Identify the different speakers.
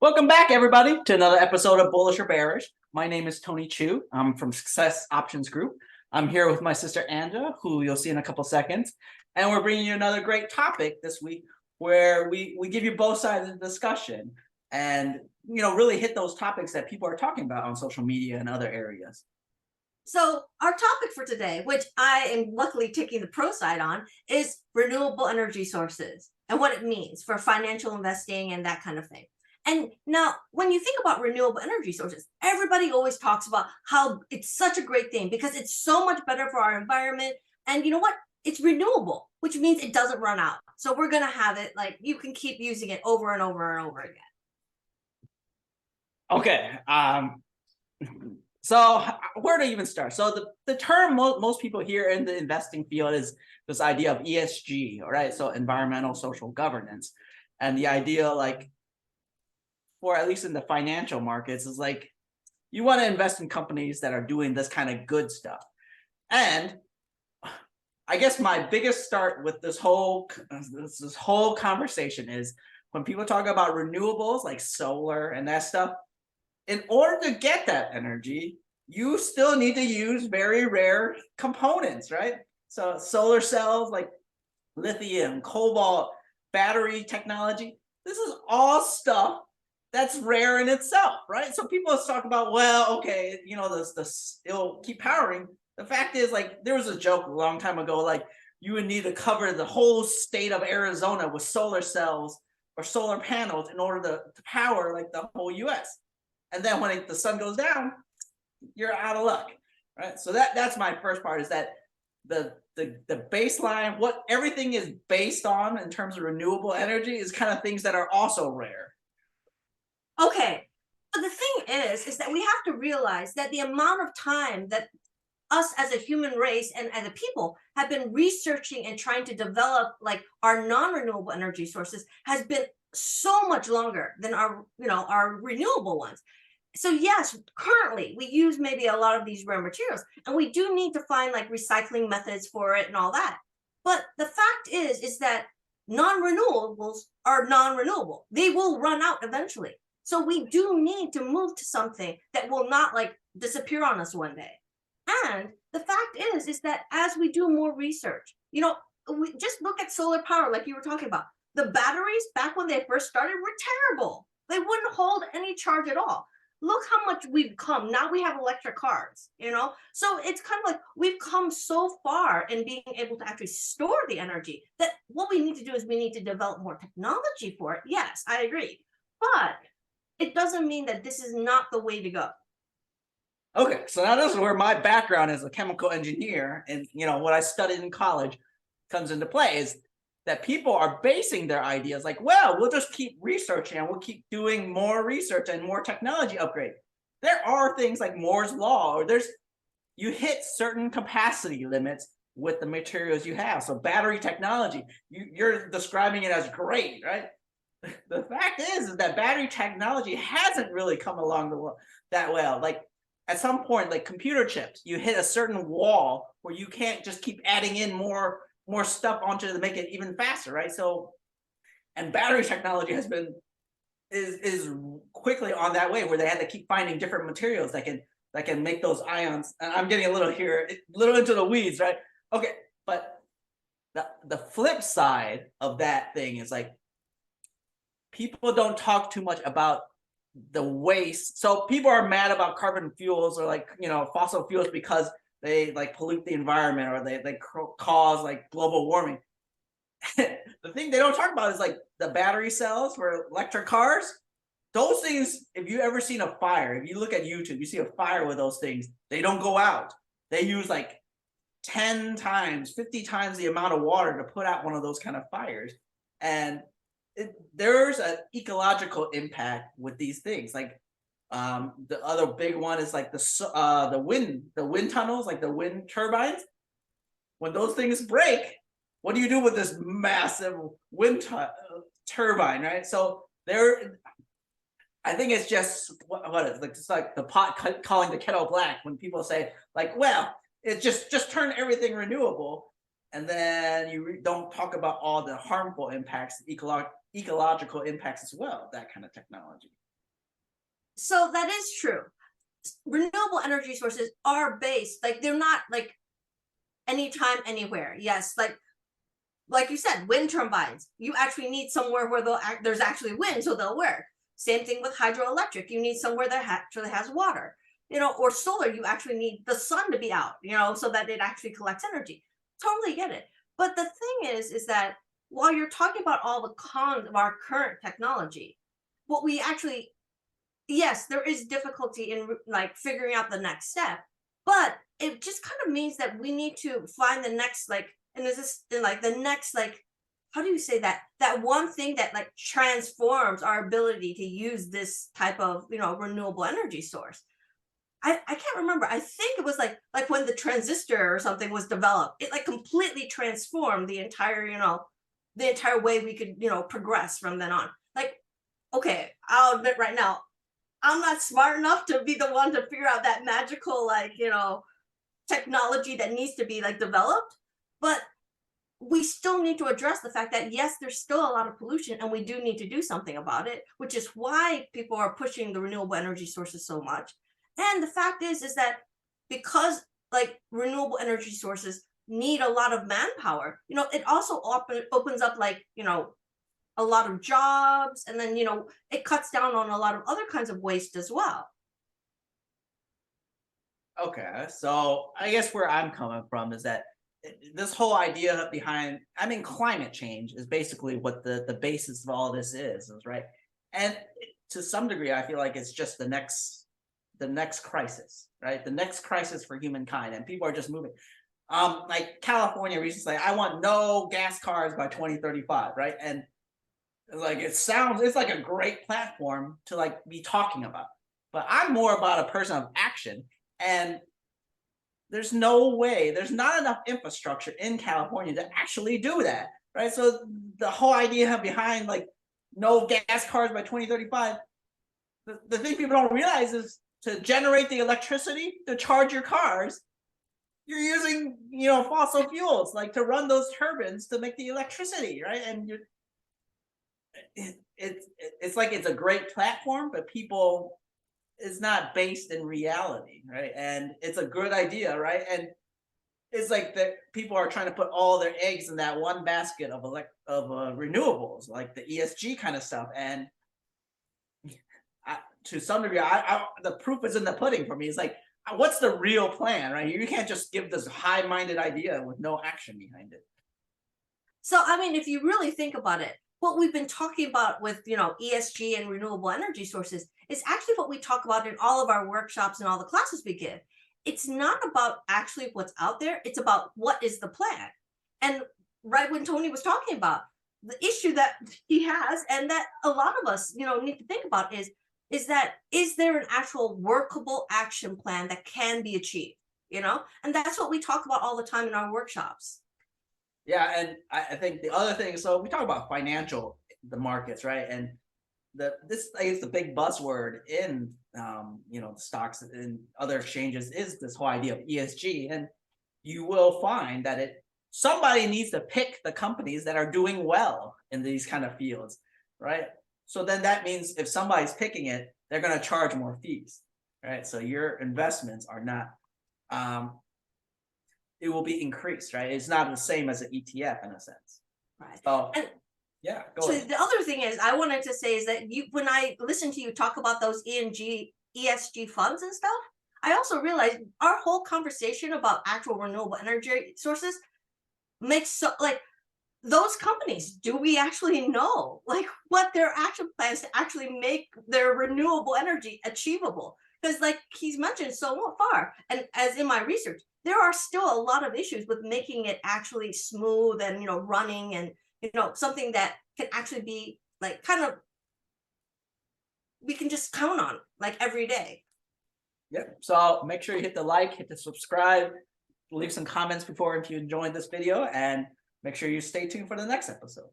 Speaker 1: Welcome back, everybody, to another episode of Bullish or Bearish. My name is Tony Chu. I'm from Success Options Group. I'm here with my sister Anja, who you'll see in a couple seconds. And we're bringing you another great topic this week where we give you both sides of the discussion and, really hit those topics that people are talking about on social media and other areas.
Speaker 2: So our topic for today, which I am luckily taking the pro side on, is renewable energy sources and what it means for financial investing and that kind of thing. And now, when you think about renewable energy sources, everybody always talks about how it's such a great thing because it's so much better for our environment. And you know what? It's renewable, which means it doesn't run out. So we're going to have it like you can keep using it over and over and over again.
Speaker 1: Okay. So where to even start? So the term most people hear in the investing field is this idea of ESG, all right? So environmental social governance. And the idea, like, or at least in the financial markets, is like you want to invest in companies that are doing this kind of good stuff. And I guess my biggest start with this whole conversation is when people talk about renewables like solar and that stuff. In order to get that energy, you still need to use very rare components, right? So solar cells like lithium, cobalt, battery technology, this is all stuff that's rare in itself, right? So people talk about, well, okay, this it'll keep powering. The fact is, like, there was a joke a long time ago, like you would need to cover the whole state of Arizona with solar cells or solar panels in order to power like the whole US. And then when the sun goes down, you're out of luck, right? So that's my first part, is that the baseline, what everything is based on in terms of renewable energy is kind of things that are also rare.
Speaker 2: Okay, but the thing is that we have to realize that the amount of time that us as a human race and as a people have been researching and trying to develop like our non-renewable energy sources has been so much longer than our renewable ones. So yes, currently we use maybe a lot of these rare materials, and we do need to find like recycling methods for it and all that. But the fact is that non-renewables are non-renewable. They will run out eventually. So we do need to move to something that will not like disappear on us one day. And the fact is that as we do more research, we just look at solar power, like you were talking about. The batteries back when they first started were terrible. They wouldn't hold any charge at all. Look how much we've come. Now we have electric cars, So it's kind of like we've come so far in being able to actually store the energy that what we need to do is we need to develop more technology for it. Yes, I agree. But it doesn't mean that this is not the way to go.
Speaker 1: Okay, so now this is where my background as a chemical engineer and what I studied in college comes into play, is that people are basing their ideas like, well, we'll just keep researching and we'll keep doing more research and more technology upgrade. There are things like Moore's law, or you hit certain capacity limits with the materials you have. So battery technology, you're describing it as great, right? The fact is that battery technology hasn't really come along that well. Like at some point, like computer chips, you hit a certain wall where you can't just keep adding in more stuff onto it to make it even faster, right? So, and battery technology is quickly on that way, where they had to keep finding different materials that can make those ions. And I'm getting a little into the weeds, right? Okay, but the flip side of that thing is like, people don't talk too much about the waste. So people are mad about carbon fuels or like, fossil fuels because they like pollute the environment, or they cause like global warming. The thing they don't talk about is like the battery cells for electric cars. Those things, if you ever seen a fire, if you look at YouTube, you see a fire with those things, they don't go out. They use like 10 times, 50 times the amount of water to put out one of those kind of fires. And there's an ecological impact with these things. Like the other big one is like the wind tunnels, like the wind turbines. When those things break, what do you do with this massive wind turbine, right? So I think it's just what is like, it's like the pot calling the kettle black when people say like, well, it's just turn everything renewable, and then you don't talk about all the harmful impacts, ecological impacts as well, that kind of technology.
Speaker 2: So that is true. Renewable energy sources are based, like they're not like anytime, anywhere. Yes, like you said, wind turbines. You actually need somewhere where there's actually wind, so they'll work. Same thing with hydroelectric. You need somewhere that actually has water. Or solar. You actually need the sun to be out. So that it actually collects energy. Totally get it. But the thing is that while you're talking about all the cons of our current technology, what we actually, yes, there is difficulty in like figuring out the next step, but it just kind of means that we need to find the next, like, and is this in like the next, like, how do you say that one thing that like transforms our ability to use this type of renewable energy source. I can't remember. I think it was like when the transistor or something was developed, it like completely transformed the entire way we could progress from then on. Like, okay, I'll admit right now, I'm not smart enough to be the one to figure out that magical, like, technology that needs to be like developed. But we still need to address the fact that yes, there's still a lot of pollution and we do need to do something about it, which is why people are pushing the renewable energy sources so much. And the fact is that because like renewable energy sources need a lot of manpower, it also opens up like, a lot of jobs, and then it cuts down on a lot of other kinds of waste as well.
Speaker 1: Okay, so I guess where I'm coming from is that this whole idea behind, I mean, climate change is basically what the basis of all this is, right? And to some degree, I feel like it's just the next crisis, right? The next crisis for humankind, and people are just moving. Like California recently, I want no gas cars by 2035, right? And like it's like a great platform to like be talking about. But I'm more about a person of action, and there's no way, there's not enough infrastructure in California to actually do that, right? So the whole idea behind like no gas cars by 2035, the thing people don't realize is to generate the electricity to charge your cars, you're using fossil fuels like to run those turbines to make the electricity, right? And it's like it's a great platform, but people, it's not based in reality, right? And it's a good idea, right? And it's like that people are trying to put all their eggs in that one basket of renewables, like the ESG kind of stuff. And to some degree, the proof is in the pudding for me. It's like, what's the real plan, right? You can't just give this high-minded idea with no action behind it.
Speaker 2: So, I mean, if you really think about it, what we've been talking about with, ESG and renewable energy sources is actually what we talk about in all of our workshops and all the classes we give. It's not about actually what's out there, it's about what is the plan. And right when Tony was talking about the issue that he has and that a lot of us, need to think about is there an actual workable action plan that can be achieved, And that's what we talk about all the time in our workshops.
Speaker 1: Yeah, and I think the other thing, so we talk about the markets, right? And this I guess the big buzzword in stocks and other exchanges is this whole idea of ESG. And you will find that somebody needs to pick the companies that are doing well in these kind of fields, right? So then that means if somebody's picking it, they're going to charge more fees, right? So your investments are not it will be increased, right? It's not the same as an ETF in a sense.
Speaker 2: Right.
Speaker 1: So
Speaker 2: And
Speaker 1: yeah, go
Speaker 2: so
Speaker 1: ahead.
Speaker 2: the other thing is I wanted to say is that when I listen to you talk about those ESG funds and stuff, I also realized our whole conversation about actual renewable energy sources makes so like those companies, do we actually know like what their action plans to actually make their renewable energy achievable? Because like he's mentioned so far, and as in my research, there are still a lot of issues with making it actually smooth and running, and something that can actually be like kind of we can just count on like every day.
Speaker 1: Yep. So make sure you hit the like, hit the subscribe, leave some comments before if you enjoyed this video, and make sure you stay tuned for the next episode.